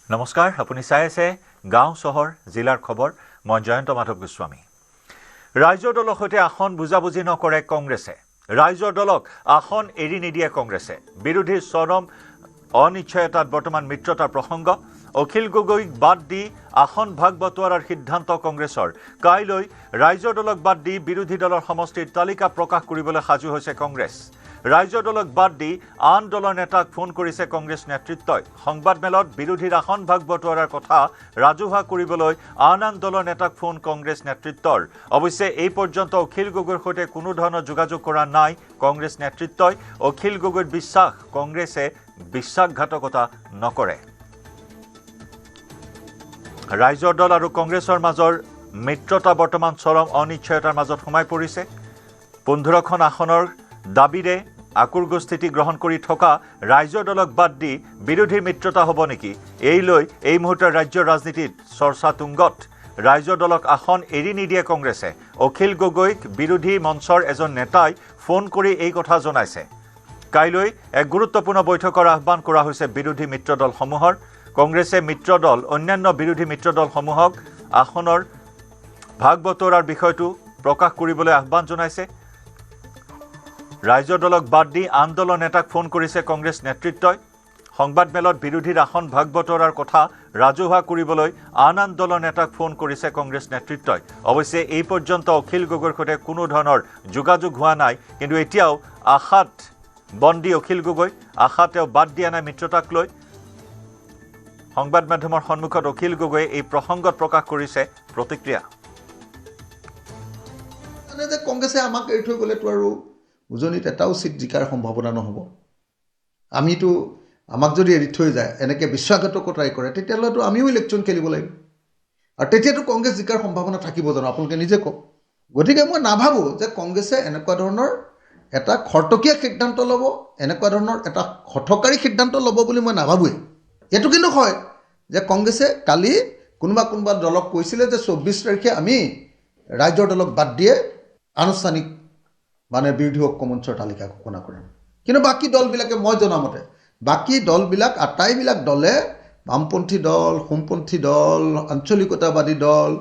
নমস্কাৰ, আপুনি চাই আছে গাঁও চহৰ জিলাৰ খবৰ। মই জয়ন্ত মাধৱ গোস্বামী। ৰাইজৰ দলৰ সৈতে আসন বুজাবুজি নকৰে কংগ্ৰেছে। ৰাইজৰ দলক আসন এৰি নিদিয়ে কংগ্ৰেছে। বিৰোধীৰ চৰম অনিশ্চয়তাত বৰ্তমান মিত্ৰতাৰ প্ৰসংগ। অখিল গগৈক বাদ দি আসন ভাগ বটোৱাৰাৰ সিদ্ধান্ত কংগ্ৰেছৰ। কাইলৈ ৰাইজৰ দলক বাদ দি বিৰোধী দলৰ সমষ্টিৰ তালিকা প্ৰকাশ কৰিবলৈ সাজু হৈছে কংগ্ৰেছ। ৰাইজৰ দলক বাদ দি আন দলৰ নেতাক ফোন কৰিছে কংগ্ৰেছ নেতৃত্বই। সংবাদমেলত বিৰোধীৰ আসন ভাগ বটোৱাৰাৰ কথা ৰাজহুৱা কৰিবলৈ আন দলৰ নেতাক ফোন কংগ্ৰেছ নেতৃত্বৰ। অৱশ্যে এই পৰ্যন্ত অখিল গগৈৰ সৈতে কোনো ধৰণৰ যোগাযোগ কৰা নাই কংগ্ৰেছ নেতৃত্বই। অখিল গগৈৰ বিশ্বাস, কংগ্ৰেছে বিশ্বাসঘাতকতা নকৰে। ৰাইজৰ দল আৰু কংগ্ৰেছৰ মাজৰ মিত্ৰতা বৰ্তমান চৰম অনিশ্চয়তাৰ মাজত সোমাই পৰিছে। 15খন আসনৰ দাবীৰে আকুৰ্গ স্থিতি গ্ৰহণ কৰি থকা ৰাইজৰ দলক বাদ দি বিৰোধীৰ মিত্ৰতা হ'ব নেকি, এই লৈ এই মুহূৰ্তৰ ৰাজ্যৰ ৰাজনীতিত চৰ্চা তুংগত। ৰাইজৰ দলক আসন এৰি নিদিয়ে কংগ্ৰেছে। অখিল গগৈক বিৰোধী মঞ্চৰ এজন নেতাই ফোন কৰি এই কথা জনাইছে। কাইলৈ এক গুৰুত্বপূৰ্ণ বৈঠকৰ আহ্বান কৰা হৈছে বিৰোধী মিত্ৰ দলসমূহৰ। কংগ্ৰেছে অন্যান্য বিৰোধী মিত্ৰ দলসমূহক আসনৰ ভাগ বটোৱাৰাৰ বিষয়টো প্ৰকাশ কৰিবলৈ আহ্বান জনাইছে। ৰাইজৰ দলক বাদ দি আন দলৰ নেতাক ফোন কৰিছে কংগ্ৰেছ নেতৃত্বই। সংবাদমেলত বিৰোধীৰ আসন ভাগ বটোৱাৰাৰ কথা ৰাজহুৱা কৰিবলৈ আন দলৰ নেতাক ফোন কৰিছে কংগ্ৰেছ নেতৃত্বই। অৱশ্যে এই পৰ্যন্ত অখিল গগৈৰ সৈতে কোনো ধৰণৰ যোগাযোগ হোৱা নাই। কিন্তু এতিয়াও আশাত বন্দী অখিল গগৈ। আশা তেওঁ বাদ দিয়া নাই মিত্ৰতাক লৈ। সংবাদ মাধ্যমৰ সন্মুখত অখিল গগৈয়ে এই প্ৰসংগত প্ৰকাশ কৰিছে প্ৰতিক্ৰিয়া। কংগ্ৰেছে আমাক এৰি থৈ গ'লেতো আৰু উজনিত এটাও চিট জিকাৰ সম্ভাৱনা নহ'ব। আমাক যদি এৰি থৈ যায়, এনেকৈ বিশ্বাসঘাতকতাই কৰে, তেতিয়াহ'লেতো আমিও ইলেকশ্যন খেলিব লাগিব। আৰু তেতিয়াতো কংগ্ৰেছ জিকাৰ সম্ভাৱনা থাকিব জানো, আপোনালোকে নিজে কওক। গতিকে মই নাভাবোঁ যে কংগ্ৰেছে এনেকুৱা ধৰণৰ এটা খৰতকীয়া সিদ্ধান্ত ল'ব, এনেকুৱা ধৰণৰ এটা হঠকাৰী সিদ্ধান্ত ল'ব বুলি মই নাভাবোঁৱেই। এইটো কিন্তু হয় যে কংগ্ৰেছে কালি কোনোবা দলক কৈছিলে যে 24 তাৰিখে আমি ৰাইজৰ দলক বাদ দিয়ে আনুষ্ঠানিক বিৰোধী ঐক্য মঞ্চৰ তালিকা ঘোষণা কৰিম। কিন্তু বাকী দলবিলাকে মই জনামতে বাকী দলবিলাক আটাইবিলাক দলে বামপন্থী দল, সোমপন্থী দল, আঞ্চলিকতাবাদী দল,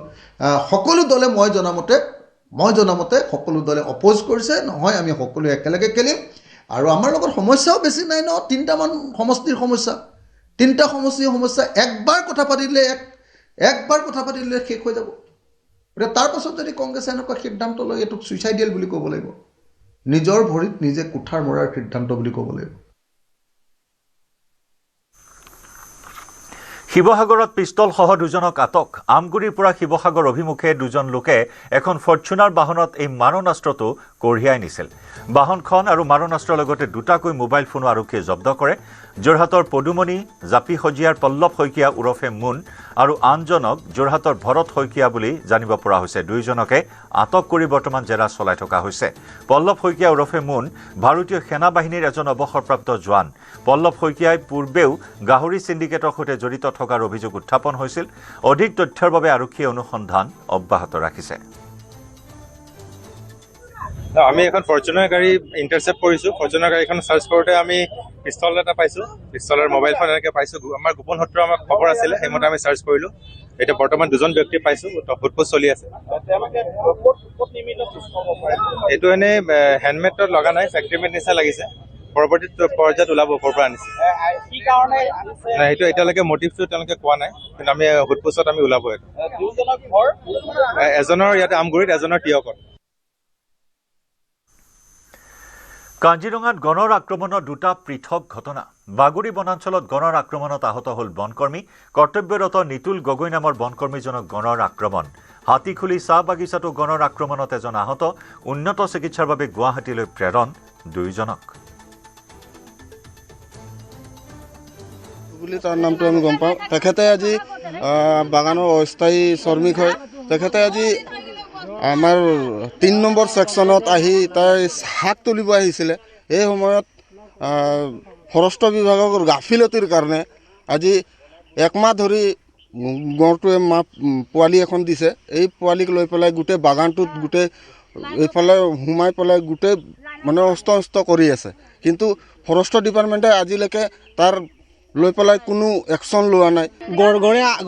সকলো দলে মই জনামতে সকলো দলে অপ'জ কৰিছে। নহয়, আমি সকলোৱে একেলগে খেলিম আৰু আমাৰ লগত সমস্যাও বেছি নাই ন। 3টামান সমষ্টিৰ সমস্যা, 3টা সমষ্টিৰ সমস্যা একবাৰ কথা পাতিলে শেষ হৈ যাব। গতিকে তাৰ পাছত যদি কংগ্ৰেছে এনেকুৱা সিদ্ধান্ত লয়, এইটোক ছুইচাইডিয়েল বুলি ক'ব লাগিব। নিজৰ ভৰিত নিজে কুঠাৰ মৰাৰ সিদ্ধান্ত বুলি ক'ব লাগিব। শিৱসাগৰত পিষ্টলসহ দুজনক আটক। আমগুৰিৰ পৰা শিৱসাগৰ অভিমুখে দুজন লোকে এখন ফৰ্চুনাৰ বাহনত এই মাৰণাস্ত্ৰটো কঢ়িয়াই নিছিল। বাহনখন আৰু মাৰণাস্ত্ৰৰ লগতে দুটাকৈ মোবাইল ফোনো আৰক্ষীয়ে জব্দ কৰে। যোৰহাটৰ পদুমণি জাপি সজিয়াৰ পল্লৱ শইকীয়া ওৰফে মুন আৰু আনজনক যোৰহাটৰ ভৰত শইকীয়া বুলি জানিব পৰা হৈছে। দুয়োজনকে আটক কৰি বৰ্তমান জেৰা চলাই থকা হৈছে। পল্লৱ শইকীয়া ওৰফে মুন ভাৰতীয় সেনা বাহিনীৰ এজন অৱসৰপ্ৰাপ্ত জোৱান। পল্লৱ শইকীয়াই পূৰ্বেও গাহৰি চিণ্ডিকেটৰ সৈতে জড়িত থকাৰ অভিযোগ উত্থাপন হৈছিল। অধিক তথ্যৰ বাবে আৰক্ষীয়ে অনুসন্ধান অব্যাহত ৰাখিছে। আমি এখন ফৰ্চুনাৰ গাড়ী ইণ্টাৰচেপ্ট কৰিছোঁ। ফৰ্চুনাৰ গাড়ীখন চাৰ্চ কৰোঁতে আমি পিষ্টল এটা পাইছোঁ, পিষ্টলৰ মোবাইল ফোন এনেকৈ পাইছোঁ। আমাৰ গোপন সূত্ৰৰ আমাক খবৰ আছিলে, সেইমতে আমি চাৰ্চ কৰিলোঁ। এতিয়া বৰ্তমান দুজন ব্যক্তি পাইছোঁ, সোধপোছ চলি আছে। এইটো এনেই হেণ্ডমেডত লগা নাই, ফেক্টৰী মেড নিচিনা লাগিছে। পৰৱৰ্তী পৰ্যায়ত ওলাব ক'ৰ পৰা আনিছে। সেইটো এতিয়ালৈকে মটিভটো তেওঁলোকে কোৱা নাই, কিন্তু আমি সোধপোছত আমি ওলাব। এজনৰ ইয়াতে আমগুৰিত, এজনৰ তিয়কত। কাজিৰঙাত গঁড়ৰ আক্ৰমণৰ দুটা পৃথক ঘটনা। বাগুৰি বনাঞ্চলত গঁড়ৰ আক্ৰমণত আহত হ'ল বনকৰ্মী। কৰ্তব্যৰত নিতুল গগৈ নামৰ বনকৰ্মীজনক গঁড়ৰ আক্ৰমণ। হাতীখুলি চাহ বাগিচাতো গঁড়ৰ আক্ৰমণত এজন আহত। উন্নত চিকিৎসাৰ বাবে গুৱাহাটীলৈ প্ৰেৰণ দুয়োজনক। বুলি তাৰ নামটো আমি গম পাওঁ। তেখেতে আজি বাগানৰ অস্থায়ী শ্ৰমিক হয়। তেখেতে আজি আমাৰ 3 নম্বৰ ছেকশ্যনত আহি তাৰ শাক তুলিব আহিছিলে। এই সময়ত ফৰেষ্ট বিভাগৰ গাফিলতিৰ কাৰণে আজি 1 মাহ ধৰি গঁড়টোৱে পোৱালি এখন দিছে। এই পোৱালিক লৈ পেলাই গোটেই বাগানটোত এইফালে সোমাই পেলাই গোটেই অস্ত কৰি আছে। কিন্তু ফৰেষ্ট ডিপাৰ্টমেণ্টে আজিলৈকে তাৰ লৈ পেলাই কোনো একশ্যন লোৱা নাই।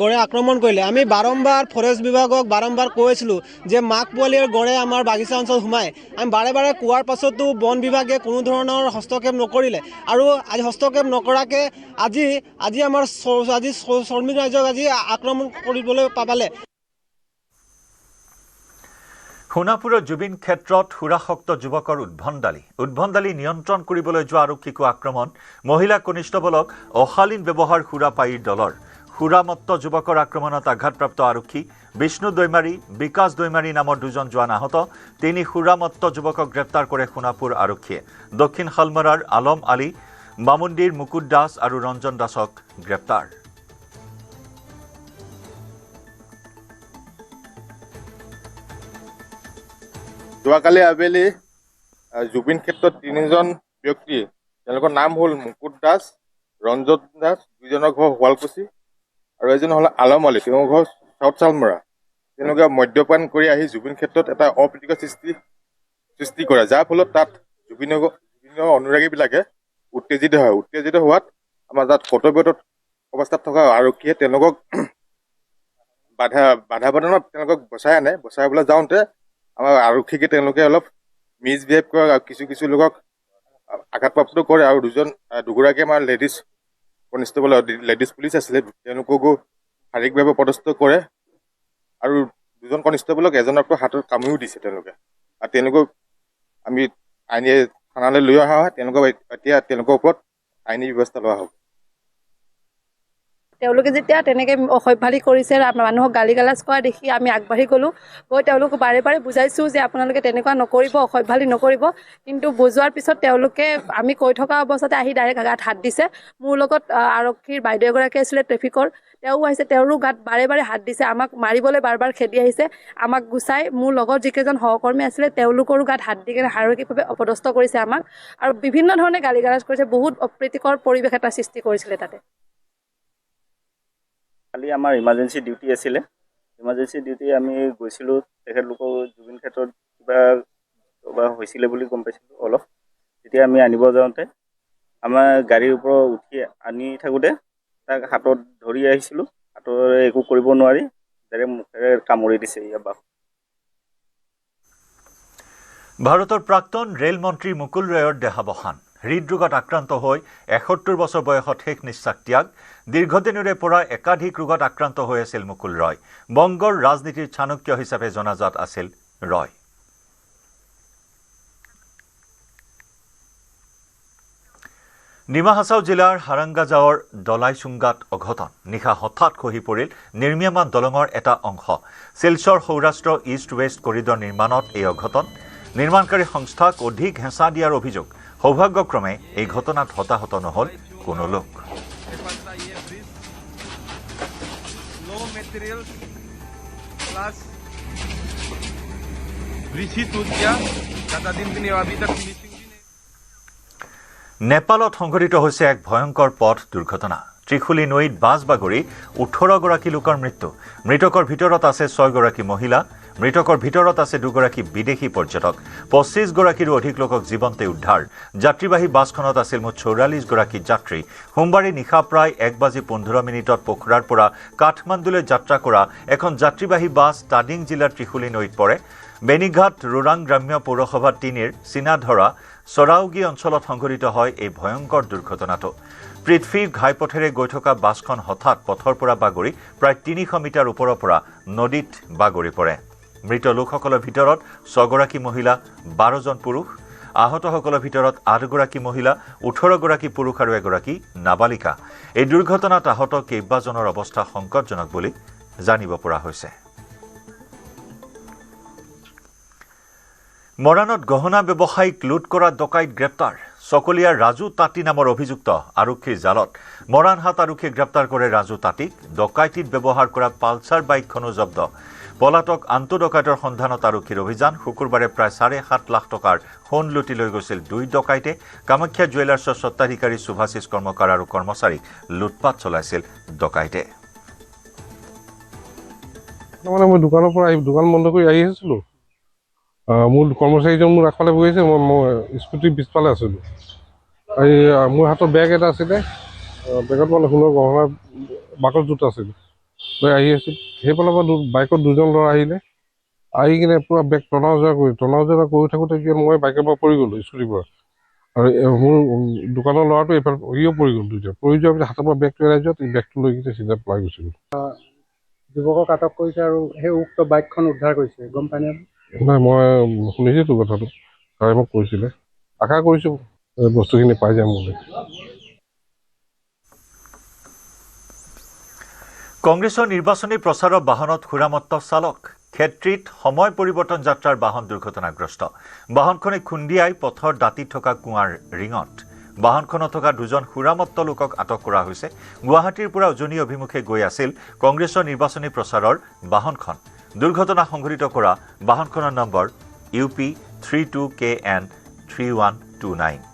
গড়ে আক্ৰমণ কৰিলে। আমি বাৰম্বাৰ ফৰেষ্ট বিভাগক বাৰম্বাৰ কৈছিলোঁ যে মাক পোৱালিৰ গড়ে আমাৰ বাগিচা অঞ্চল সোমায়। আমি বাৰে বাৰে কোৱাৰ পাছতো বন বিভাগে কোনো ধৰণৰ হস্তক্ষেপ নকৰিলে আৰু আজি হস্তক্ষেপ নকৰাকৈ আজি আমাৰ শ্ৰমিক ৰাইজক আজি আক্ৰমণ কৰিবলৈ পালে। সোণাপুৰৰ জুবিন ক্ষেত্ৰত সুৰাসক্ত যুৱকৰ উদ্ভণ্ডালি নিয়ন্ত্ৰণ কৰিবলৈ যোৱা আৰক্ষীকো আক্ৰমণ। মহিলা কনিষ্টবলক অশালীন ব্যৱহাৰ সুৰাপায়ীৰ দলৰ। সুৰামত্ত যুৱকৰ আক্ৰমণত আঘাতপ্ৰাপ্ত আৰক্ষী। বিষ্ণু দৈমাৰী, বিকাশ দৈমাৰী নামৰ দুজন জোৱান আহত। 3 সুৰামত্ত যুৱকক গ্ৰেপ্তাৰ কৰে সোণাপুৰ আৰক্ষীয়ে। দক্ষিণ শালমৰাৰ আলম আলী, মামুণ্ডিৰ মুকুট দাস আৰু ৰঞ্জন দাসক গ্ৰেপ্তাৰ। যোৱাকালি আবেলি জুবিন ক্ষেত্ৰত 3জন ব্যক্তি, তেওঁলোকৰ নাম হ'ল মুকুট দাস, ৰঞ্জন দাস, 2জনৰ ঘৰ শুৱালকুছি আৰু এজন হ'ল আলম আলী, তেওঁৰ ঘৰ চাউথ চালমৰা। তেওঁলোকে মদ্যপান কৰি আহি জুবিন ক্ষেত্ৰত এটা অপ্ৰীতিকৰ সৃষ্টি কৰে, যাৰ ফলত তাত জুবিনৰ অনুৰাগীবিলাকে উত্তেজিত হয়। উত্তেজিত হোৱাত আমাৰ তাত কৰ্তব্যৰত অৱস্থাত থকা আৰক্ষীয়ে তেওঁলোকক বাধা প্ৰদানত তেওঁলোকক বচাই আনে। বচাবলৈ যাওঁতে আমাৰ আৰক্ষীকে তেওঁলোকে অলপ মিছবিহেভ কৰে আৰু কিছু লোকক আঘাতপ্ৰাপ্ত কৰে আৰু দুগৰাকী আমাৰ লেডিজ পুলিচ আছিলে, তেওঁলোককো শাৰীৰিকভাৱে পদস্থ কৰে আৰু 2জন কনিষ্টবলক এজনকতো হাতত কামুৰিও দিছে তেওঁলোকে। আৰু তেওঁলোকক আমি আইনী থানালৈ লৈ অহা হয়। তেওঁলোকৰ ওপৰত আইনী ব্যৱস্থা লোৱা হ'ব। তেওঁলোকে যেতিয়া তেনেকৈ অসভ্যালি কৰিছে, মানুহক গালি গালাজ কৰা দেখি আমি আগবাঢ়ি গ'লোঁ। গৈ তেওঁলোকক বাৰে বাৰে বুজাইছোঁ যে আপোনালোকে তেনেকুৱা নকৰিব, অসভ্যালি নকৰিব। কিন্তু বুজোৱাৰ পিছত তেওঁলোকে আমি কৈ থকা অৱস্থাতে আহি ডাইৰেক্ট গাত হাত দিছে। মোৰ লগত আৰক্ষীৰ বাইদেউ এগৰাকী আছিলে ট্ৰেফিকৰ, তেওঁ আহিছে, তেওঁৰো গাত বাৰে বাৰে হাত দিছে। আমাক মাৰিবলৈ বাৰ বাৰ খেদি আহিছে। আমাক গুচাই মোৰ লগত যিকেইজন সহকৰ্মী আছিলে তেওঁলোকৰো গাত হাত দি কিনে শাৰীৰিকভাৱে অপদস্থ কৰিছে আমাক আৰু বিভিন্ন ধৰণে গালি গালাজ কৰিছে। বহুত অপ্ৰীতিকৰ পৰিৱেশ এটা সৃষ্টি কৰিছিলে তাতে। কালি আমাৰ ইমাৰ্জেঞ্চি ডিউটি আছিলে। ইমাৰ্জেঞ্চি ডিউটি আমি গৈছিলোঁ। তেখেতলোকৰ জুবিন ক্ষেত্ৰত কিবা হৈছিলে বুলি গম পাইছিলোঁ অলপ। তেতিয়া আমি আনিব যাওঁতে আমাৰ গাড়ীৰ ওপৰত উঠি আনি থাকোঁতে তাক হাতত ধৰি আহিছিলোঁ। হাতৰে একো কৰিব নোৱাৰি ডাইৰেক্ট মুখেৰে কামুৰি দিছে ইয়াৰ বাহু। ভাৰতৰ প্ৰাক্তন ৰেলমন্ত্ৰী মুকুল ৰয়ৰ দেহাৱসান। হৃদৰোগত আক্ৰান্ত হৈ 71 বছৰ বয়সত শেষ নিশ্বাস ত্যাগ। দীৰ্ঘদিনৰে পৰা একাধিক ৰোগত আক্ৰান্ত হৈ আছিল মুকুল ৰয়। বংগৰ ৰাজনীতিৰ চাণক্য হিচাপে জনাজাত আছিল ৰয়। ডিমা হাছাও জিলাৰ হাৰাংগাজাৱৰ দলাইচুংগাত অঘটন। নিশা হঠাৎ খহি পৰিল নিৰ্মীয়মান দলঙৰ এটা অংশ। Silchar Saurashtra east west corridor নিৰ্মাণত এই অঘটন। নিৰ্মাণকাৰী সংস্থাক অধিক হেঁচা দিয়াৰ অভিযোগ। সৌভাগ্যক্ৰমে এই ঘটনাত হতাহত নহল কোনো লোক। নেপালত সংঘটিত হৈছে এক ভয়ংকৰ পথ দুৰ্ঘটনা। ত্ৰিশুলী নৈত বাছ বাগৰি 18গৰাকী লোকৰ মৃত্যু। মৃতকৰ ভিতৰত আছে 6গৰাকী মহিলা। মৃতকৰ ভিতৰত আছে 2গৰাকী বিদেশী পৰ্যটক। 25গৰাকীৰো অধিক লোকক জীৱন্তে উদ্ধাৰ। যাত্ৰীবাহী বাছখনত আছিল মুঠ 44গৰাকী যাত্ৰী। সোমবাৰে নিশা প্ৰায় 1:15 পোখৰাৰ পৰা কাঠমাণ্ডুলৈ যাত্ৰা কৰা এখন যাত্ৰীবাহী বাছ টাডিং জিলাৰ ত্ৰিশুলী নৈত পৰে। বেনিঘাট ৰোৰাং গ্ৰাম্য পৌৰসভা 3ৰ চিনাধৰা চৰাউগী অঞ্চলত সংঘটিত হয় এই ভয়ংকৰ দুৰ্ঘটনাটো। পৃথ্বী ঘাইপথেৰে গৈ থকা বাছখন হঠাৎ পথৰ পৰা বাগৰি প্ৰায় 300 মিটাৰ ওপৰৰ পৰা নদীত বাগৰি পৰে। মৃত লোকসকলৰ ভিতৰত 6গৰাকী মহিলা, 12জন পুৰুষ। আহতসকলৰ ভিতৰত 8গৰাকী মহিলা, 18গৰাকী পুৰুষ আৰু 1গৰাকী নাবালিকা। এই দুৰ্ঘটনাত আহত কেইবাজনৰ অৱস্থা সংকটজনক বুলি জানিব পৰা হৈছে। মৰাণত গহনা ব্যৱসায়ীক লুট কৰা ডকাইত গ্ৰেপ্তাৰ। চকলীয়াৰ ৰাজু তাঁতী নামৰ অভিযুক্ত আৰক্ষীৰ জালত। মৰাণহাট আৰক্ষীয়ে গ্ৰেপ্তাৰ কৰে ৰাজু তাঁতীক। ডকাইতিত ব্যৱহাৰ কৰা পালচাৰ বাইকখনো জব্দ। পলাতক আনটো ডকাইতৰ সন্ধানত আৰক্ষীৰ অভিযান। শুকুৰবাৰে প্ৰায় 7.5 লাখ টকাৰ সোণ লুটি লৈ গৈছিল 2 ডকাইতে। কামাখ্যা জুৱেলাৰ্ছৰ স্বত্বাধিকাৰী শুভাশিষ কৰ্মকাৰ আৰু কৰ্মচাৰীক লুটপাট চলাইছিল ডকাইতে। মই দোকানৰ পৰা দোকান বন্ধ কৰি আহি আছিলোঁ। মোৰ কৰ্মচাৰীজন মোৰ আগফালে বহি আছে, মই স্কুটিৰ পিছফালে আছিলোঁ। মোৰ হাতত বেগ এটা আছিলে, বেগত মানে সোণৰ গহনা বাকচ দুটা আছিল লৈ আহি আছিল সেইফালৰ পৰা বাইকত দুজন ল'ৰা আহিলে আহি কিনে পূৰা বেগ টনা ওজা কৰি থাকোঁতে মই বাইকৰ পৰা পৰি গ'লোঁ স্কুটিৰ পৰা আৰু মোৰ দোকানৰ ল'ৰাটো এইফালে সিও পৰি গ'ল দুইটা পৰি যোৱাৰ পিছত হাতৰ পৰা বেগটো এৰাই যোৱা বেগটো লৈ কিনে চিধা পলাই গৈছিলোঁ যুৱকক আটক কৰিছে আৰু সেই উক্ত বাইকখন উদ্ধাৰ কৰিছে গম পায়নে নাই মই শুনিছিলোঁ কথাটো ছাৰে মোক কৈছিলে আশা কৰিছোঁ বস্তুখিনি পাই যাম বুলি কংগ্ৰেছৰ নিৰ্বাচনী প্ৰচাৰৰ বাহনত সুৰামত্ত চালক ক্ষেত্ৰীত সময় পৰিৱৰ্তন যাত্ৰাৰ বাহন দুৰ্ঘটনাগ্ৰস্ত বাহনখনে খুন্দিয়াই পথৰ দাঁতিত থকা কুঁৱাৰ ৰিঙত বাহনখনত থকা দুজন সুৰামত্ত লোকক আটক কৰা হৈছে গুৱাহাটীৰ পৰা উজনি অভিমুখে গৈ আছিল কংগ্ৰেছৰ নিৰ্বাচনী প্ৰচাৰৰ বাহনখন দুৰ্ঘটনা সংঘটিত কৰা বাহনখনৰ নম্বৰ UP 32KN 3129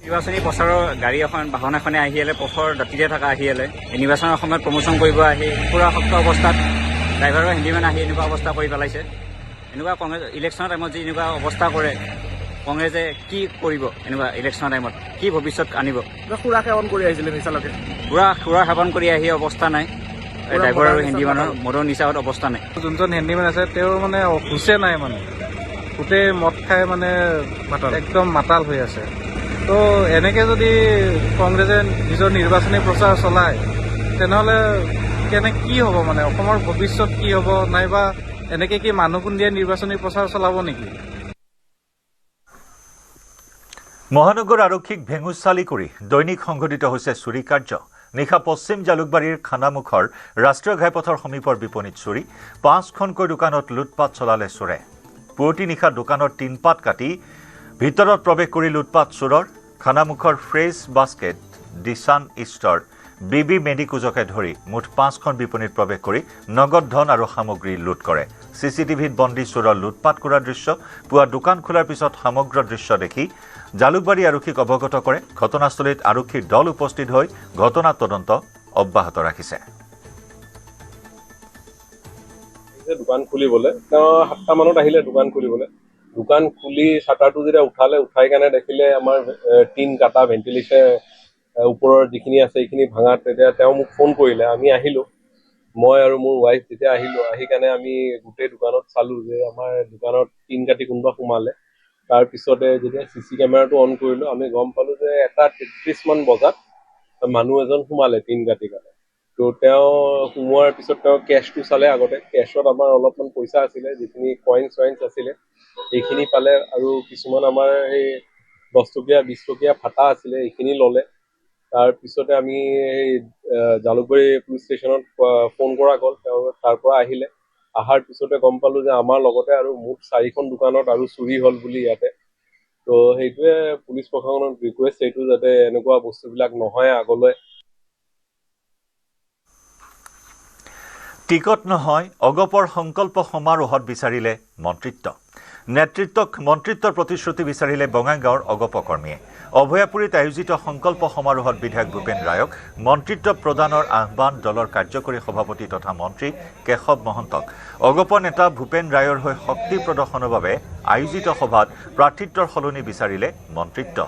নিৰ্বাচনী প্ৰচাৰৰ গাড়ী এখন বাহন এখনে আহিলে পথৰ দাঁতিতে থকা আহিলে নিৰ্বাচনৰ সময়ত প্ৰমোচন কৰিব আহি পূৰা শক্ত অৱস্থাত ড্ৰাইভাৰৰ হেণ্ডিমেন আহি এনেকুৱা অৱস্থা কৰি পেলাইছে এনেকুৱা কংগ্ৰেছ ইলেকশ্যনৰ টাইমত যি এনেকুৱা অৱস্থা কৰে কংগ্ৰেছে কি কৰিব এনেকুৱা ইলেকশ্যনৰ টাইমত কি ভৱিষ্যত আনিব সুৰা সেৱন কৰি আহিছিলে নিচালকে সুৰা সেৱন কৰি আহি অৱস্থা নাই ড্ৰাইভাৰ আৰু হেণ্ডিমেনৰ মদৰ নিচাত অৱস্থা নাই যোনজন হেণ্ডিমেন আছে তেওঁৰ মানে হুচে নাই মানে গোটেই মদ খাই মানে একদম মাতাল হৈ আছে তো এনেকৈ যদি কংগ্ৰেছে নিজৰ নিৰ্বাচনী প্ৰচাৰ চলায় তেনেহ'লে কি হ'ব মানে অসমৰ ভৱিষ্যত কি হ'ব নাইবা এনেকৈ কি মানুহ খুন্দিয়াই নিৰ্বাচনী প্ৰচাৰ চলাব নেকি মহানগৰ আৰক্ষীক ভেঙুচালি কৰি দৈনিক সংঘটিত হৈছে চুৰি কাৰ্য নিশা পশ্চিম জালুকবাৰীৰ খানামুখৰ ৰাষ্ট্ৰীয় ঘাইপথৰ সমীপৰ বিপণীত চুৰি 5খনকৈ দোকানত লুটপাট চলালে চোৰে পুৱতি নিশা দোকানৰ টিনপাত কাটি ভিতৰত প্ৰৱেশ কৰি লুটপাট চোৰৰ খানামুখৰ ফ্ৰেছ বাস্কেট ডিছান ইষ্টৰ BB মেডিকোজকে ধৰি মুঠ 5খন বিপণীত প্ৰৱেশ কৰি নগদ ধন আৰু সামগ্ৰী লুট কৰে CCTVত বন্দী চোৰৰ লুটপাট কৰাৰ দৃশ্য পুৱা দোকান খোলাৰ পিছত সমগ্ৰ দৃশ্য দেখি জালুকবাৰী আৰক্ষীক অৱগত কৰে ঘটনাস্থলীত আৰক্ষীৰ দল উপস্থিত হৈ ঘটনা তদন্ত অব্যাহত ৰাখিছে দোকান খুলিবলৈ 7টা মানত আহিলে দোকান খুলিবলৈ দোকান খুলি শাটাৰটো যেতিয়া উঠাই কেনে দেখিলে আমাৰ টিন কাটা ভেন্টিলেশ্যন ওপৰৰ যিখিনি আছে এইখিনি ভাঙা তেতিয়া তেওঁ মোক ফোন কৰিলে আমি আহিলোঁ মই আৰু মোৰ ৱাইফ যেতিয়া আহিলোঁ আহি কেনে আমি গোটেই দোকানত চালোঁ যে আমাৰ দোকানত টিন কাটি কোনোবা সোমালে তাৰপিছতে যেতিয়া CC কেমেৰাটো অন কৰিলোঁ আমি গম পালোঁ যে 1:33 মান বজাত মানুহ এজন সোমালে টিন কাটি কাৰণে তো তেওঁ সোমোৱাৰ পিছত তেওঁ কেছটো চালে আগতে কেছত আমাৰ অলপমান পইচা আছিলে যিখিনি কইনছ আছিলে এইখিনি পালে আৰু কিছুমান আমাৰ সেই 10 টকীয়া 20 টকীয়া ফাটা আছিলে এইখিনি ল'লে তাৰপিছতে আমি এই জালুকবাৰী পুলিচ ষ্টেচনত ফোন কৰা গ'ল তেওঁ তাৰ পৰা আহিলে আহাৰ পিছতে গম পালোঁ যে আমাৰ লগতে আৰু মুঠ 4খন দোকানত আৰু চুৰি হ'ল বুলি ইয়াতে তো সেইটোৱে পুলিচ প্ৰশাসনক ৰিকুৱেষ্ট এইটো যাতে এনেকুৱা বস্তুবিলাক নহয় আগলৈ টিকট নহয় অগপৰ সংকল্প সমাৰোহত বিচাৰিলে মন্ত্ৰিত্ব নেতৃত্বক মন্ত্ৰিত্বৰ প্ৰতিশ্ৰুতি বিচাৰিলে বঙাইগাঁৱৰ অগপ কৰ্মীয়ে অভয়াপুৰীত আয়োজিত সংকল্প সমাৰোহত বিধায়ক ভূপেন ৰায়ক মন্ত্ৰিত্ব প্ৰদানৰ আহ্বান দলৰ কাৰ্যকৰী সভাপতি তথা মন্ত্ৰী কেশৱ মহন্তক অগপ নেতা ভূপেন ৰায়ৰ হৈ শক্তি প্ৰদৰ্শনৰ বাবে আয়োজিত সভাত প্ৰাৰ্থিত্বৰ সলনি বিচাৰিলে মন্ত্ৰিত্ব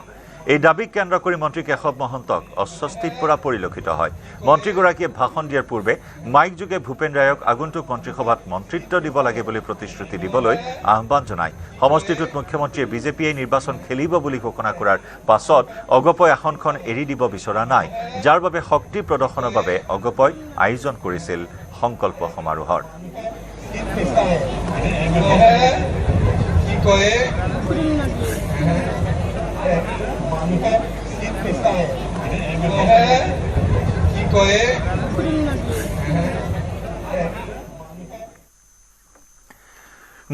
এই দাবীক কেন্দ্ৰ কৰি মন্ত্ৰী কেশৱ মহন্তক অস্বস্তিত পৰা পৰিলক্ষিত হয় মন্ত্ৰীগৰাকীয়ে ভাষণ দিয়াৰ পূৰ্বে মাইক যোগে ভূপেন ৰায়ক আগন্তুক মন্ত্ৰীসভাত মন্ত্ৰিত্ব দিব লাগে বুলি প্ৰতিশ্ৰুতি দিবলৈ আহ্বান জনায় সমষ্টিটোত মুখ্যমন্ত্ৰীয়ে বিজেপিয়ে নিৰ্বাচন খেলিব বুলি ঘোষণা কৰাৰ পাছত অগপই আসনখন এৰি দিব বিচৰা নাই যাৰ বাবে শক্তি প্ৰদৰ্শনৰ বাবে অগপই আয়োজন কৰিছিল সংকল্প সমাৰোহৰ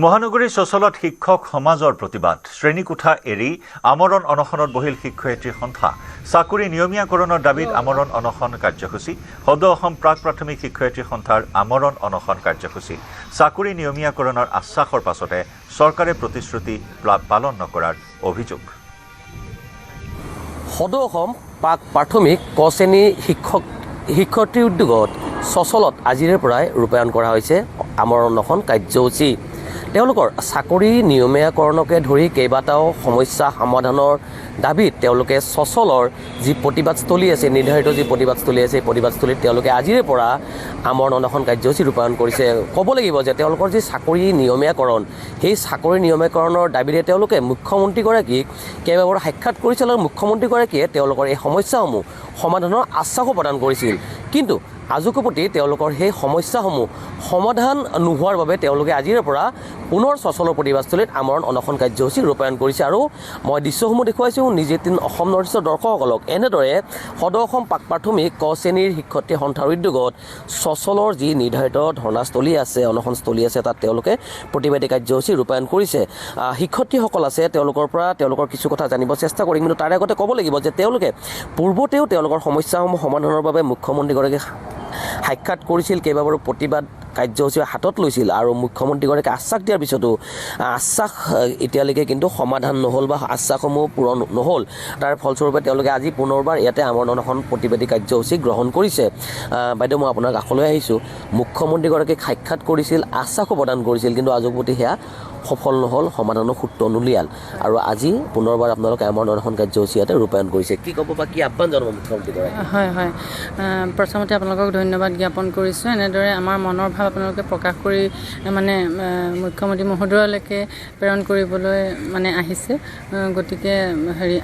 মহানগৰী চচলত শিক্ষক সমাজৰ প্ৰতিবাদ শ্ৰেণীকোঠা এৰি আমৰণ অনশনত বহিল শিক্ষয়িত্ৰী সন্থা চাকৰি নিয়মীয়াকৰণৰ দাবীত আমৰণ অনশন কাৰ্যসূচী সদৌ অসম প্ৰাক প্ৰাথমিক শিক্ষয়িত্ৰী সন্থাৰ আমৰণ অনশন কাৰ্যসূচী চাকৰি নিয়মীয়াকৰণৰ আশ্বাসৰ পাছতে চৰকাৰে প্ৰতিশ্ৰুতি পালন নকৰাৰ অভিযোগ সদৌ অসম প্ৰাথমিক ক শ্ৰেণী শিক্ষয়িত্ৰী উদ্যোগত চচলত আজিৰে পৰাই ৰূপায়ণ কৰা হৈছে আমৰণ অনশন কাৰ্যসূচী তেওঁলোকৰ চাকৰি নিয়মীয়াকৰণকে ধৰি কেইবাটাও সমস্যা সমাধানৰ দাবীত তেওঁলোকে সচলৰ যি প্ৰতিবাদস্থলী আছে, নিৰ্ধাৰিত যি প্ৰতিবাদস্থলী আছে, এই প্ৰতিবাদস্থলীত তেওঁলোকে আজিৰে পৰা আমৰণ অনশন কাৰ্যসূচী ৰূপায়ণ কৰিছে। ক'ব লাগিব যে তেওঁলোকৰ যি চাকৰি নিয়মীয়াকৰণ, সেই চাকৰি নিয়মীয়াকৰণৰ দাবীৰে তেওঁলোকে মুখ্যমন্ত্ৰীগৰাকীক কেইবাবাৰো সাক্ষাৎ কৰিছিল আৰু মুখ্যমন্ত্ৰীগৰাকীয়ে তেওঁলোকৰ এই সমস্যাসমূহ সমাধানৰ আশ্বাসো প্ৰদান কৰিছিল। কিন্তু আজুকপতি তেওঁলোকৰ সেই সমস্যাসমূহ সমাধান নোহোৱাৰ বাবে তেওঁলোকে আজিৰে পৰা পুনৰ সচলৰ প্ৰতিবাদস্থলীত আমৰণ অনশন কাৰ্যসূচী ৰূপায়ণ কৰিছে। আৰু মই দৃশ্যসমূহ দেখুৱাইছোঁ নিজে অসম নৰ্থইষ্টৰ দৰ্শকসকলক। এনেদৰে সদৌ অসম প্ৰাক প্ৰাথমিক ক শ্ৰেণীৰ শিক্ষাৰ্থী সন্থাৰ উদ্যোগত সচলৰ যি নিৰ্ধাৰিত ধৰ্ণাস্থলী আছে, অনশনস্থলী আছে, তাত তেওঁলোকে প্ৰতিবাদী কাৰ্যসূচী ৰূপায়ণ কৰিছে। শিক্ষাৰ্থীসকল আছে, তেওঁলোকৰ পৰা তেওঁলোকৰ কিছু কথা জানিব চেষ্টা কৰিম। কিন্তু তাৰে আগতে ক'ব লাগিব যে তেওঁলোকে পূৰ্বতেও তেওঁলোকৰ সমস্যাসমূহ সমাধানৰ বাবে মুখ্যমন্ত্ৰীগৰাকীক সাক্ষাৎ কৰিছিল, কেইবাবাৰো প্ৰতিবাদ কাৰ্যসূচী হাতত লৈছিল আৰু মুখ্যমন্ত্ৰীগৰাকীয়ে আশ্বাস দিয়াৰ পিছতো আশ্বাস এতিয়ালৈকে কিন্তু সমাধান নহ'ল বা আশ্বাসসমূহ পূৰণ নহ'ল। তাৰ ফলস্বৰূপে তেওঁলোকে আজি পুনৰবাৰ ইয়াতে আমৰণ অনশন প্ৰতিবাদী কাৰ্যসূচী গ্ৰহণ কৰিছে। বাইদেউ, মই আপোনাৰ কাষলৈ আহিছোঁ। মুখ্যমন্ত্ৰীগৰাকীক সাক্ষাৎ কৰিছিল, আশ্বাসো প্ৰদান কৰিছিল, কিন্তু আজুকপতি সেয়া সফল নহ'ল, সমাধানৰ সূত্ৰ নুলিয়াল আৰু আজি পুনৰবাৰ আপোনালোকে আমৰণ অনশন কাৰ্যসূচী ইয়াতে ৰূপায়ণ কৰিছে। কি ক'ব বা কি আহ্বান জনাব মুখ্যমন্ত্ৰীগৰাকীক? হয়, প্ৰথমতে আপোনালোকক ধন্যবাদ জ্ঞাপন কৰিছোঁ। এনেদৰে আমাৰ মনৰ ভাৱ আপোনালোকে প্ৰকাশ কৰি মুখ্যমন্ত্ৰী মহোদয়লৈকে প্ৰেৰণ কৰিবলৈ আহিছে। গতিকে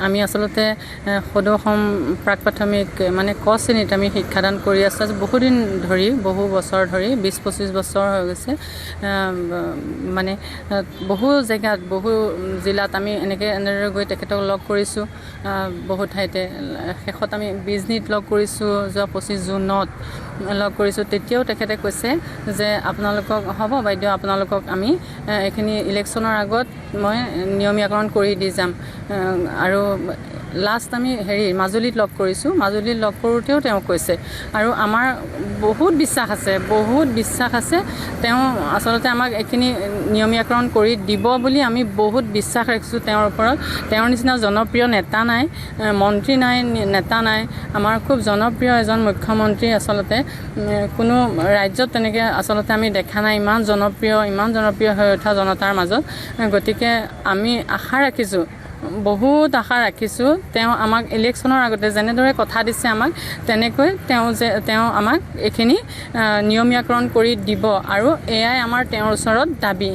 আমি আচলতে সদৌ অসম প্ৰাক প্ৰাথমিক ক শ্ৰেণীত আমি শিক্ষাদান কৰি আছোঁ বহুদিন ধৰি, বহু বছৰ ধৰি, 20-25 বছৰ হৈ গৈছে। বহু জেগাত, বহু জিলাত আমি এনেদৰে গৈ তেখেতক লগ কৰিছোঁ। বহু ঠাইতে শেষত আমি বিজনীত লগ কৰিছোঁ, যোৱা 25 জুনত লগ কৰিছোঁ। তেতিয়াও তেখেতে কৈছে যে আপোনালোকক হ'ব বাইদেউ, আপোনালোকক আমি এইখিনি ইলেকশ্যনৰ আগত মই নিয়মীয়াকৰণ কৰি দি যাম। আৰু লাষ্ট আমি মাজুলীত লগ কৰিছোঁ। মাজুলীত লগ কৰোঁতেও তেওঁ কৈছে, আৰু আমাৰ বহুত বিশ্বাস আছে তেওঁ আচলতে আমাক এইখিনি নিয়মীয়াকৰণ কৰি দিব বুলি আমি বহুত বিশ্বাস ৰাখিছোঁ তেওঁৰ ওপৰত। তেওঁৰ নিচিনা জনপ্ৰিয় নেতা নাই, মন্ত্ৰী নাই, নেতা নাই। আমাৰ খুব জনপ্ৰিয় এজন মুখ্যমন্ত্ৰী আচলতে কোনো ৰাজ্যত তেনেকৈ আচলতে আমি দেখা নাই, ইমান জনপ্ৰিয় হৈ উঠা জনতাৰ মাজত। গতিকে আমি বহুত আশা ৰাখিছোঁ তেওঁ আমাক ইলেকশ্যনৰ আগতে যেনেদৰে কথা দিছে আমাক, তেনেকৈ তেওঁ আমাক এইখিনি নিয়মীয়াকৰণ কৰি দিব, আৰু এয়াই আমাৰ তেওঁৰ ওচৰত দাবী।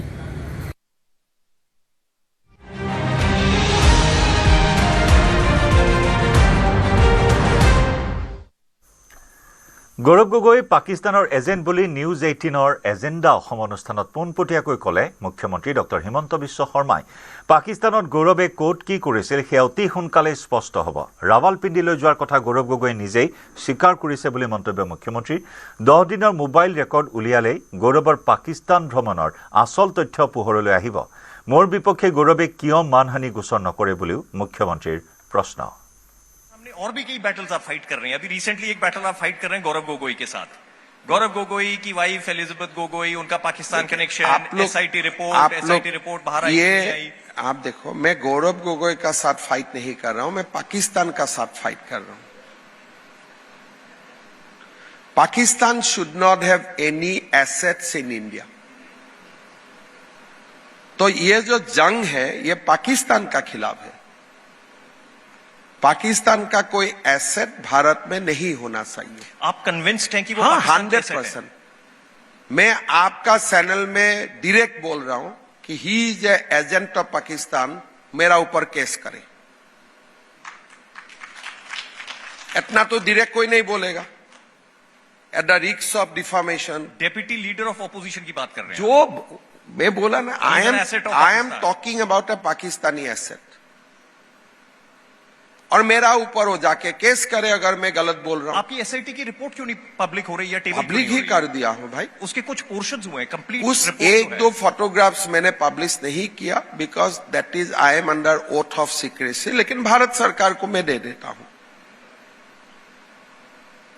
গৌৰৱ গগৈ পাকিস্তানৰ এজেণ্ট বুলি নিউজ 18ৰ এজেণ্ডা অসম অনুষ্ঠানত পোনপটীয়াকৈ ক'লে মুখ্যমন্ত্ৰী ডক্টৰ হিমন্ত বিশ্ব শৰ্মাই। পাকিস্তানত গৌৰৱে ক'ত কি কৰিছিল সেয়া অতি সোনকালেই স্পষ্ট হ'ব। ৰাৱালপিণ্ডিলৈ যোৱাৰ কথা গৌৰৱ গগৈয়ে নিজেই স্বীকাৰ কৰিছে বুলি মন্তব্য মুখ্যমন্ত্ৰীৰ। 10 দিনৰ মোবাইল ৰেকৰ্ড উলিয়ালেই গৌৰৱৰ পাকিস্তান ভ্ৰমণৰ আচল তথ্য পোহৰলৈ আহিব। মোৰ বিপক্ষে গৌৰৱে কিয় মানহানি গোচৰ নকৰে বুলিও মুখ্যমন্ত্ৰীৰ প্ৰশ্ন। और भी कई बैटल्स आप फाइट कर रहे हैं। अभी रिसेंटली एक बैटल आप फाइट कर रहे हैं गौरव गोगोई के साथ। गौरव गोगोई की वाइफ एलिजाबेथ गोगोई, उनका पाकिस्तान कनेक्शन, एसआईटी रिपोर्ट बाहर आई। आप देखो, मैं गौरव गोगोई का साथ फाइट नहीं कर रहा हूं, मैं पाकिस्तान का साथ फाइट कर रहा हूं। Pakistan should not have any assets in India. तो ये जो जंग है ये पाकिस्तान का खिलाफ है। पाकिस्तान का कोई एसेट भारत में नहीं होना चाहिए। आप कन्विंस्ड हैं कि वो 100%। मैं आपका चैनल में डायरेक्ट बोल रहा हूं कि he is a agent of Pakistan, मेरा ऊपर केस करे। इतना तो डायरेक्ट कोई नहीं बोलेगा। At the risk of defamation. Deputy leader of opposition की बात कर रहे हैं। जो मैं बोला ना, I am talking about a Pakistani asset, और मेरा ऊपर वो जाके केस करे अगर मैं गलत बोल रहा हूं। आपकी एसआईटी की रिपोर्ट क्यों नहीं पब्लिक हो रही है? पब्लिक ही कर दिया हूं भाई। उसके कुछ पोर्शंस हुए हैं, कंप्लीट उस 1-2 फोटोग्राफ्स मैंने पब्लिश नहीं किया, because that is I am under oath of secrecy. लेकिन भारत सरकार को मैं दे देता हूं।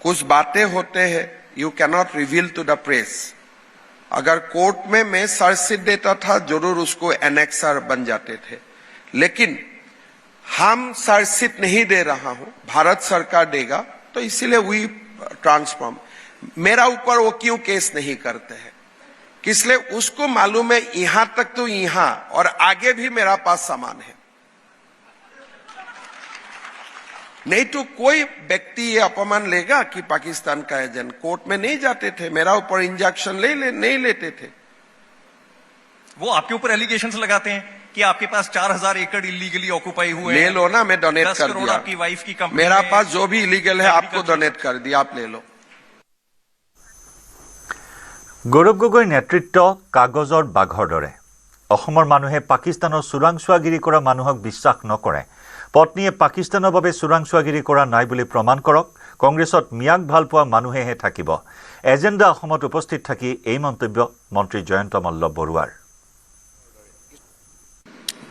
कुछ बातें होते हैं you cannot reveal to the press. अगर कोर्ट में मैं चार्जशीट देता था, जरूर उसको एनेक्सर बन जाते थे, लेकिन हम चार्जशीट नहीं दे रहा हूं, भारत सरकार देगा, तो इसीलिए वी ट्रांसफॉर्म। मेरा ऊपर वो क्यों केस नहीं करते हैं? कि इसलिए उसको मालूम है यहां तक तो यहां और आगे भी मेरा पास सामान है। नहीं तो कोई व्यक्ति ये अपमान लेगा कि पाकिस्तान का एजेंट कोर्ट में नहीं जाते थे, मेरा ऊपर इंजेक्शन नहीं लेते थे। वो आपके ऊपर एलिगेशंस लगाते हैं कि आपके पास 4000 एकड़ इलीगली ऑक्यूपाई हुए ले लो ना, मैं डोनेट 10 कर करोड़ दिया। आपकी वाइफ की कंपनी मेरा में पास जो भी इलीगल है आपको डोनेट कर दिया, आप ले लो। গৌৰৱ গগৈৰ নেতৃত্ব কাগজৰ বাঘৰ দৰে। অসমৰ মানুহে পাকিস্তানৰ চোৰাংচোৱাগিৰি কৰা মানুহক বিশ্বাস নকৰে। পত্নীয়ে পাকিস্তানৰ বাবে চোৰাংচোৱাগিৰি কৰা নাই বুলি প্ৰমাণ কৰক। কংগ্ৰেছত মিয়াক ভাল পোৱা মানুহেহে থাকিব। এজেণ্ডা অসমত উপস্থিত থাকি এই মন্তব্য মন্ত্ৰী জয়ন্ত মল্ল বৰুৱাৰ।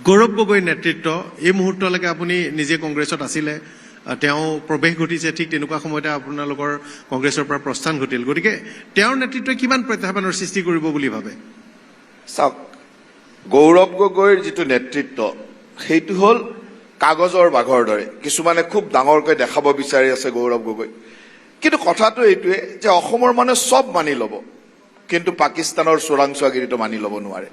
গৌৰৱ গগৈৰ নেতৃত্ব এই মুহূৰ্তলৈকে আপুনি নিজে কংগ্ৰেছত আছিলে, তেওঁ প্ৰৱেশ ঘটিছে, ঠিক তেনেকুৱা সময়তে আপোনালোকৰ কংগ্ৰেছৰ পৰা প্ৰস্থান ঘটিল। গতিকে তেওঁৰ নেতৃত্বই কিমান প্ৰত্যাহ্বানৰ সৃষ্টি কৰিব বুলি ভাবে? চাওক, গৌৰৱ গগৈৰ যিটো নেতৃত্ব সেইটো হ'ল কাগজৰ বাঘৰ দৰে। কিছুমানে খুব ডাঙৰকৈ দেখাব বিচাৰি আছে গৌৰৱ গগৈ, কিন্তু কথাটো এইটোৱে যে অসমৰ মানুহে চব মানি ল'ব, কিন্তু পাকিস্তানৰ চোৰাংচোৱাগিৰিটো মানি ল'ব নোৱাৰে।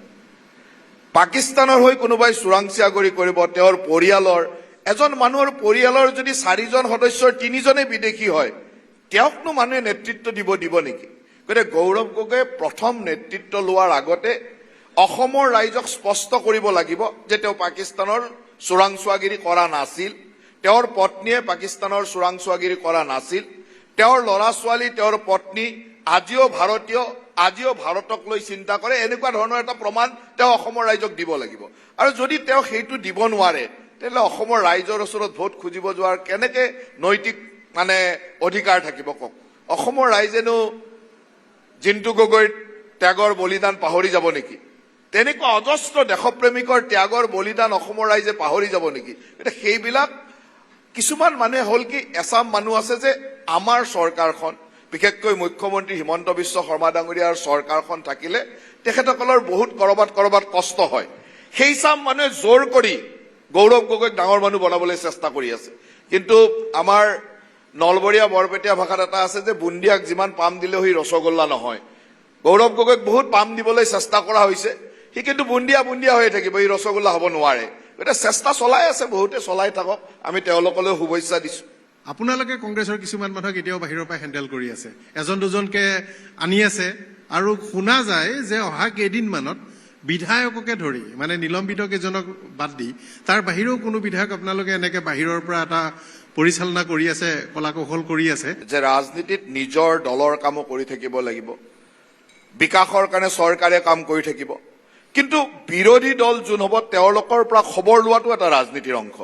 পাকিস্তানৰ হৈ কোনোবাই চোৰাংচোৱাগিৰি কৰিব, তেওঁৰ পৰিয়ালৰ এজন মানুহৰ পৰিয়ালৰ যদি 4জন সদস্যৰ 3জনে বিদেশী হয়, তেওঁকনো মানুহে নেতৃত্ব দিব নেকি? গতিকে গৌৰৱ গগৈয়ে প্ৰথম নেতৃত্ব লোৱাৰ আগতে অসমৰ ৰাইজক স্পষ্ট কৰিব লাগিব যে তেওঁ পাকিস্তানৰ চোৰাংচোৱাগিৰি কৰা নাছিল, তেওঁৰ পত্নীয়ে পাকিস্তানৰ চোৰাংচোৱাগিৰি কৰা নাছিল, তেওঁৰ ল'ৰা ছোৱালী, তেওঁৰ পত্নী আজিও ভাৰতীয়, আজিও ভাৰতক লৈ চিন্তা কৰে, এনেকুৱা ধৰণৰ এটা প্ৰমাণ তেওঁ অসমৰ ৰাইজক দিব লাগিব। আৰু যদি তেওঁ সেইটো দিব নোৱাৰে, তেতিয়াহ'লে অসমৰ ৰাইজৰ ওচৰত ভোট খুজিব যোৱাৰ কেনেকে নৈতিক অধিকাৰ থাকিব কওক? অসমৰ ৰাইজেনো জিন্তু গগৈৰ ত্যাগৰ বলিদান পাহৰি যাব নেকি? তেনেকুৱা অজস্ৰ দেশপ্ৰেমিকৰ ত্যাগৰ বলিদান অসমৰ ৰাইজে পাহৰি যাব নেকি? গতিকে সেইবিলাক কিছুমান মানুহে হ'ল কি, এচাম মানুহ আছে যে আমাৰ চৰকাৰখন, বিশেষকৈ মুখ্যমন্ত্ৰী হিমন্ত বিশ্ব শৰ্মা ডাঙৰীয়াৰ চৰকাৰখন থাকিলে তেখেতসকলৰ বহুত কৰবাত কষ্ট হয়। সেই চাম মানুহে জোৰ কৰি গৌৰৱ গগৈক ডাঙৰ মানুহ বনাবলৈ চেষ্টা কৰি আছে। কিন্তু আমাৰ নলবৰীয়া বৰপেটীয়া ভাষাত এটা আছে যে বুন্দিয়াক যিমান পাম দিলেও সি ৰসগোল্লা নহয়। গৌৰৱ গগৈক বহুত পাম দিবলৈ চেষ্টা কৰা হৈছে, সি কিন্তু বুন্দিয়া হৈ থাকিব, সি ৰসগোল্লা হ'ব নোৱাৰে। গতিকে চেষ্টা চলাই আছে, বহুতে চলাই থাকক, আমি তেওঁলোকলৈ শুভেচ্ছা দিছো। আপোনালোকে কংগ্ৰেছৰ কিছুমান মানুহক এতিয়াও বাহিৰৰ পৰা হেণ্ডেল কৰি আছে, এজন দুজনকে আনি আছে, আৰু শুনা যায় যে অহা কেইদিনমানত বিধায়ককে ধৰি নিলম্বিত কেইজনক বাদ দি তাৰ বাহিৰেও কোনো বিধায়ক আপোনালোকে এনেকে বাহিৰৰ পৰা এটা পৰিচালনা কৰি আছে, কলা কৌশল কৰি আছে। যে ৰাজনীতিত নিজৰ দলৰ কামো কৰি থাকিব লাগিব, বিকাশৰ কাৰণে চৰকাৰে কাম কৰি থাকিব, কিন্তু বিৰোধী দল যোন হ'ব তেওঁলোকৰ পৰা খবৰ লোৱাটো এটা ৰাজনীতিৰ অংশ।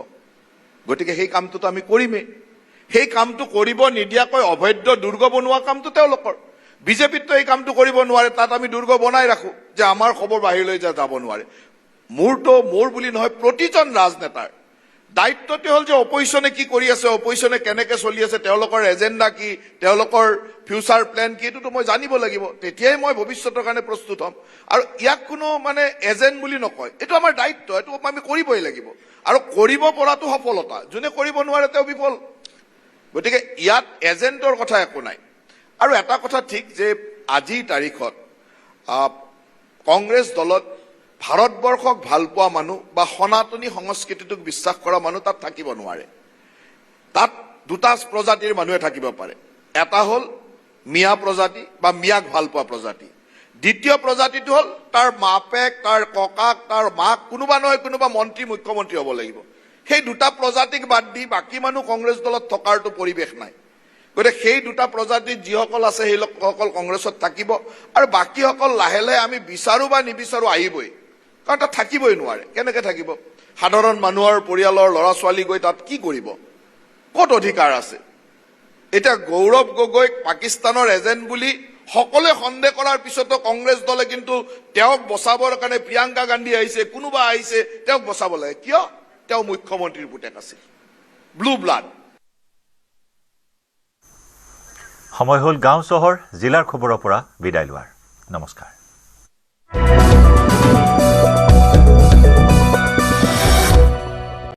গতিকে সেই কামটোতো আমি কৰিমেই। সেই কামটো কৰিব নিদিয়াকৈ অবৈধ দুৰ্গ বনোৱা কামটো তেওঁলোকৰ। বিজেপিতো এই কামটো কৰিব নোৱাৰে, তাত আমি দুৰ্গ বনাই ৰাখো যে আমাৰ খবৰ বাহিৰলৈ যাব নোৱাৰে। মোৰ বুলি নহয়, প্ৰতিজন ৰাজনেতাৰ দায়িত্বটো হ'ল যে অপজিশ্যনে কি কৰি আছে, অপজিশ্যনে কেনেকে চলি আছে, তেওঁলোকৰ এজেণ্ডা কি, তেওঁলোকৰ ফিউচাৰ প্লেন কি, এইটোতো মই জানিব লাগিব, তেতিয়াই মই ভৱিষ্যতৰ কাৰণে প্ৰস্তুত হ'ম। আৰু ইয়াক কোনো এজেণ্ট বুলি নকয়, এইটো আমাৰ দায়িত্ব, এইটো আমি কৰিবই লাগিব। আৰু কৰিব পৰাটো সফলতা, যোনে কৰিব নোৱাৰে তেওঁ বিফল। গতিকে ইয়াত এজেণ্টৰ কথা একো নাই। আৰু এটা কথা ঠিক যে আজিৰ তাৰিখত কংগ্ৰেছ দলত ভাৰতবৰ্ষক ভাল পোৱা মানুহ বা সনাতনী সংস্কৃতিটোক বিশ্বাস কৰা মানুহ তাত থাকিব নোৱাৰে। তাত দুটা প্ৰজাতিৰ মানুহে থাকিব পাৰে, এটা হ'ল মিয়া প্ৰজাতি বা মিয়াক ভাল পোৱা প্ৰজাতি, দ্বিতীয় প্ৰজাতিটো হ'ল তাৰ মাপেক, তাৰ ককাক, তাৰ মাক কোনোবা নহয় কোনোবা মন্ত্ৰী মুখ্যমন্ত্ৰী হ'ব লাগিব। সেই দুটা প্ৰজাতিক বাদ দি বাকী মানুহ কংগ্ৰেছ দলত থকাৰটো পৰিৱেশ নাই। গতিকে সেই দুটা প্ৰজাতিত যিসকল আছে সেই লোকসকল কংগ্ৰেছত থাকিব, আৰু বাকীসকল লাহে লাহে আমি বিচাৰো বা নিবিচাৰো আহিবই, কাৰণ তাত থাকিবই নোৱাৰে। কেনেকে থাকিব? সাধাৰণ মানুহৰ পৰিয়ালৰ ল'ৰা ছোৱালী গৈ তাত কি কৰিব? ক'ত অধিকাৰ আছে? এতিয়া গৌৰৱ গগৈক পাকিস্তানৰ এজেণ্ট বুলি সকলোৱে সন্দেহ কৰাৰ পিছতো কংগ্ৰেছ দলে কিন্তু তেওঁক বচাবৰ কাৰণে প্ৰিয়ংকা গান্ধী আহিছে, কোনোবা আহিছে, তেওঁক বচাব লাগে। কিয়? তেওঁ মুখ্যমন্ত্ৰীৰ পুতেক আছিল, ব্লু ব্লাড। সময় হ'ল গাঁও চহৰ জিলাৰ খবৰৰ পৰা বিদায় লোৱাৰ। নমস্কাৰ।